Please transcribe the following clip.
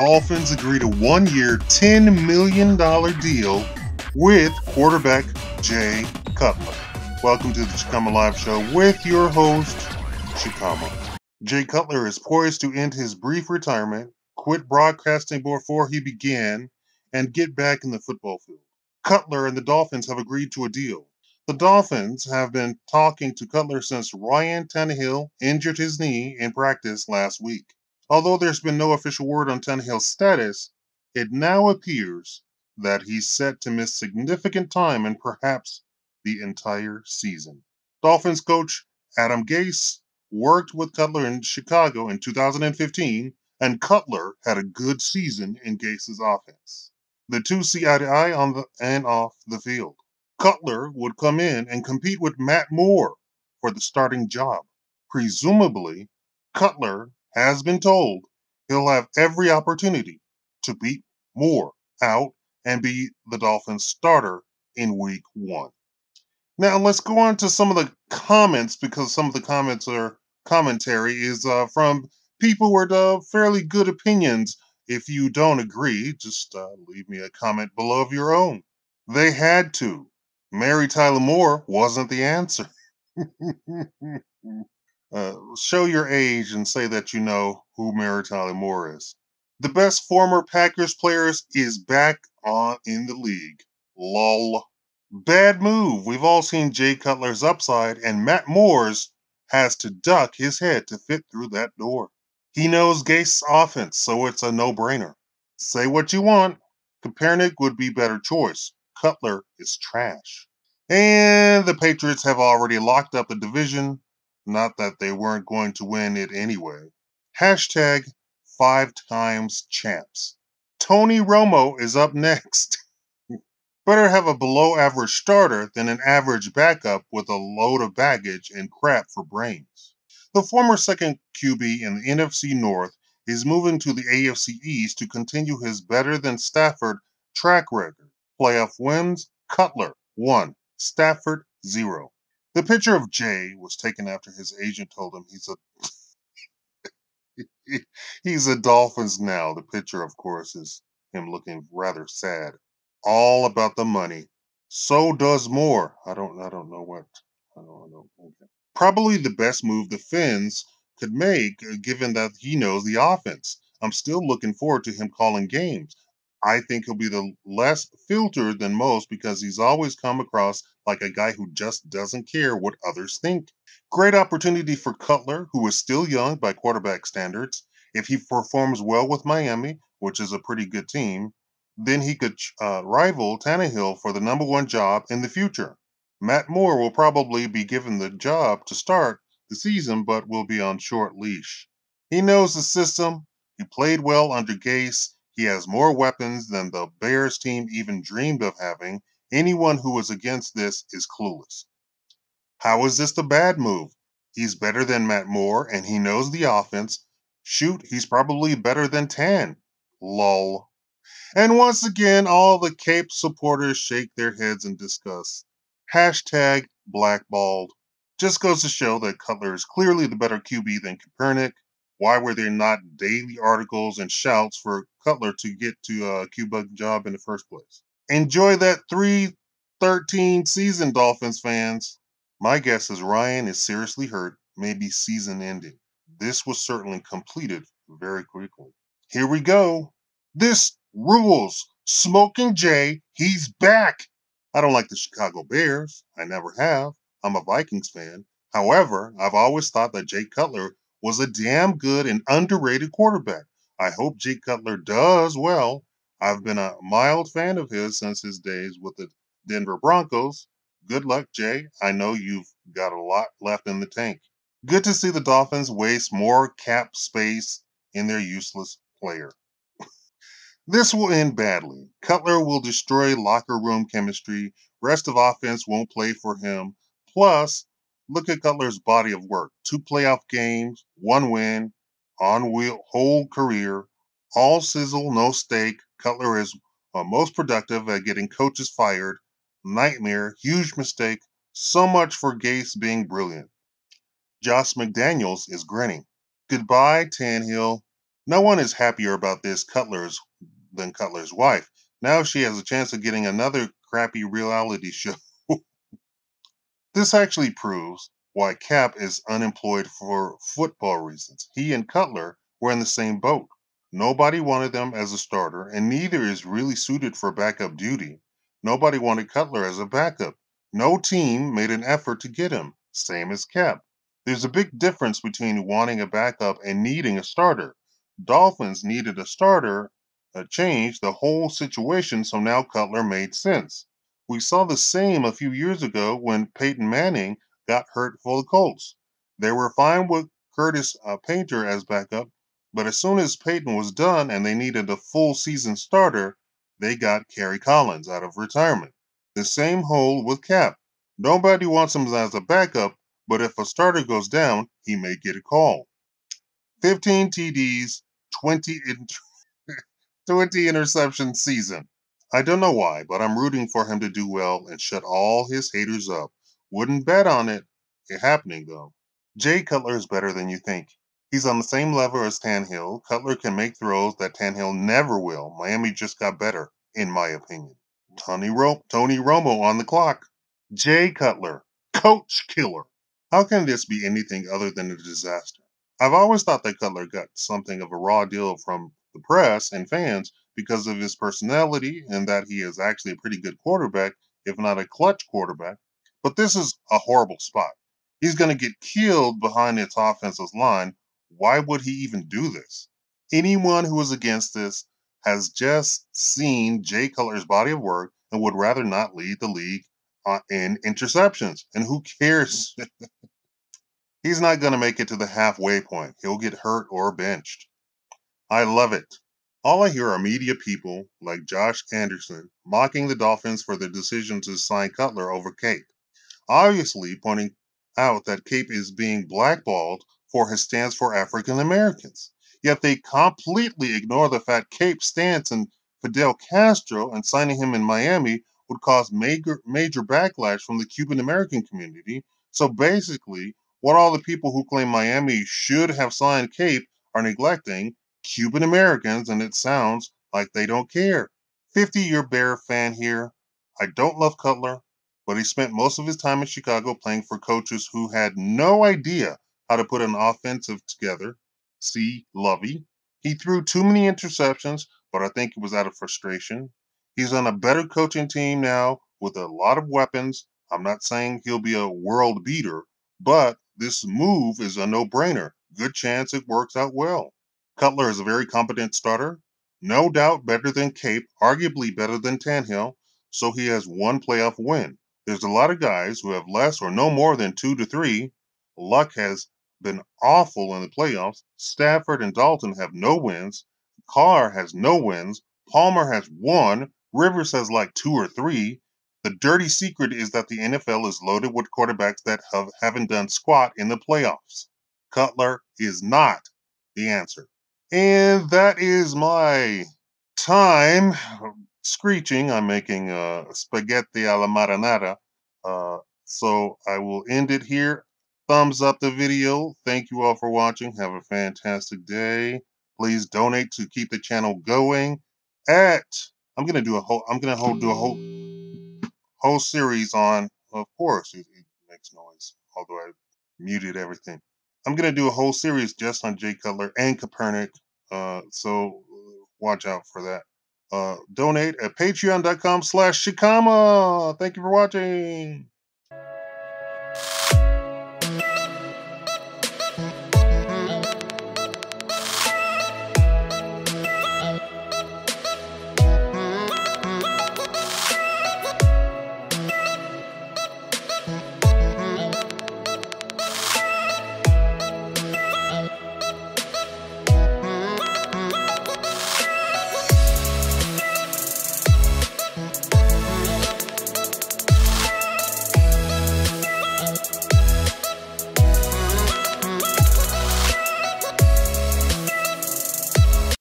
Dolphins agreed a one-year, $10 million deal with quarterback Jay Cutler. Welcome to the Shakaama Live Show with your host, Shakaama. Jay Cutler is poised to end his brief retirement, quit broadcasting before he began, and get back in the football field. Cutler and the Dolphins have agreed to a deal. The Dolphins have been talking to Cutler since Ryan Tannehill injured his knee in practice last week. Although there's been no official word on Tannehill's status, it now appears that he's set to miss significant time and perhaps the entire season. Dolphins coach Adam Gase worked with Cutler in Chicago in 2015, and Cutler had a good season in Gase's offense. The two see eye to eye on the and off the field. Cutler would come in and compete with Matt Moore for the starting job. Presumably, Cutler has been told he'll have every opportunity to beat Moore out and be the Dolphins starter in week 1. Now let's go on to some of the comments, because some of the comments are commentary is from people with fairly good opinions. If you don't agree, just leave me a comment below of your own. They had to. Mary Tyler Moore wasn't the answer. Show your age and say that you know who Mary Tyler Moore is. The best former Packers players is back on in the league. Lol. Bad move. We've all seen Jay Cutler's upside, and Matt Moore's has to duck his head to fit through that door. He knows Gase's offense, so it's a no-brainer. Say what you want. Kaepernick would be better choice. Cutler is trash. And the Patriots have already locked up the division. Not that they weren't going to win it anyway. Hashtag 5 times champs. Tony Romo is up next. Better have a below-average starter than an average backup with a load of baggage and crap for brains. The former second QB in the NFC North is moving to the AFC East to continue his better-than-Stafford track record. Playoff wins, Cutler 1, Stafford 0. The picture of Jay was taken after his agent told him he's a Dolphins now. The picture, of course, is him looking rather sad. All about the money. So does Moore. I don't know what. I don't know. Okay. Probably the best move the Finns could make, given that he knows the offense. I'm still looking forward to him calling games. I think he'll be the less filtered than most because he's always come across like a guy who just doesn't care what others think. Great opportunity for Cutler, who is still young by quarterback standards. If he performs well with Miami, which is a pretty good team, then he could rival Tannehill for the number 1 job in the future. Matt Moore will probably be given the job to start the season, but will be on short leash. He knows the system. He played well under Gase. He has more weapons than the Bears team even dreamed of having. Anyone who is against this is clueless. How is this the bad move? He's better than Matt Moore, and he knows the offense. Shoot, he's probably better than Tan. Lol. And once again, all the Cape supporters shake their heads in disgust. Hashtag blackballed. Just goes to show that Cutler is clearly the better QB than Kaepernick. Why were there not daily articles and shouts for Cutler to get to a QB job in the first place? Enjoy that 3-13 season, Dolphins fans. My guess is Ryan is seriously hurt, maybe season ending. This was certainly completed very quickly. Here we go. This rules. Smoking Jay, he's back. I don't like the Chicago Bears. I never have. I'm a Vikings fan. However, I've always thought that Jay Cutler was a damn good and underrated quarterback. I hope Jay Cutler does well. I've been a mild fan of his since his days with the Denver Broncos. Good luck, Jay. I know you've got a lot left in the tank. Good to see the Dolphins waste more cap space in their useless player. This will end badly. Cutler will destroy locker room chemistry. Rest of offense won't play for him. Plus, look at Cutler's body of work. 2 playoff games, 1 win, whole career. All sizzle, no steak. Cutler is most productive at getting coaches fired. Nightmare, huge mistake. So much for Gase being brilliant. Josh McDaniels is grinning. Goodbye, Tannehill. No one is happier about this than Cutler's wife. Now she has a chance of getting another crappy reality show. This actually proves why Cap is unemployed for football reasons. He and Cutler were in the same boat. Nobody wanted them as a starter, and neither is really suited for backup duty. Nobody wanted Cutler as a backup. No team made an effort to get him, same as Cap. There's a big difference between wanting a backup and needing a starter. Dolphins needed a starter, changed the whole situation, so now Cutler made sense. We saw the same a few years ago when Peyton Manning got hurt for the Colts. They were fine with Curtis Painter as backup, but as soon as Peyton was done and they needed a full season starter, they got Kerry Collins out of retirement. The same hold with Cap. Nobody wants him as a backup, but if a starter goes down, he may get a call. 15 TDs, 20 interception season. I don't know why, but I'm rooting for him to do well and shut all his haters up. Wouldn't bet on it happening though. Jay Cutler is better than you think. He's on the same level as Tannehill. Cutler can make throws that Tannehill never will. Miami just got better, in my opinion. Tony Romo on the clock. Jay Cutler, coach killer. How can this be anything other than a disaster? I've always thought that Cutler got something of a raw deal from the press and fans because of his personality and that he is actually a pretty good quarterback, if not a clutch quarterback. But this is a horrible spot. He's going to get killed behind its offensive line. Why would he even do this? Anyone who is against this has just seen Jay Cutler's body of work and would rather not lead the league in interceptions. And who cares? He's not going to make it to the halfway point. He'll get hurt or benched. I love it. All I hear are media people like Josh Anderson mocking the Dolphins for their decision to sign Cutler over Cape, obviously pointing out that Cape is being blackballed for his stance for African Americans. Yet they completely ignore the fact Cape's stance in Fidel Castro and signing him in Miami would cause major backlash from the Cuban American community. So basically, what all the people who claim Miami should have signed Cape are neglecting Cuban Americans, and it sounds like they don't care. 50-year Bear fan here. I don't love Cutler, but he spent most of his time in Chicago playing for coaches who had no idea how to put an offensive together. See Lovey. He threw too many interceptions, but I think it was out of frustration. He's on a better coaching team now with a lot of weapons. I'm not saying he'll be a world beater, but this move is a no-brainer. Good chance it works out well. Cutler is a very competent starter, no doubt better than Cape, arguably better than Tannehill, so he has one playoff win. There's a lot of guys who have less or no more than 2 to 3. Luck has been awful in the playoffs. Stafford and Dalton have no wins. Carr has no wins. Palmer has one. Rivers has like 2 or 3. The dirty secret is that the NFL is loaded with quarterbacks that haven't done squat in the playoffs. Cutler is not the answer. And that is my time screeching. I'm making spaghetti alla marinara. So I will end it here. Thumbs up the video. Thank you all for watching. Have a fantastic day. Please donate to keep the channel going. At I'm gonna do a whole series on. Of course, it makes noise. Although I muted everything. I'm gonna do a whole series just on Jay Cutler and Kaepernick. So watch out for that. Donate at patreon.com/Shakaama. Thank you for watching.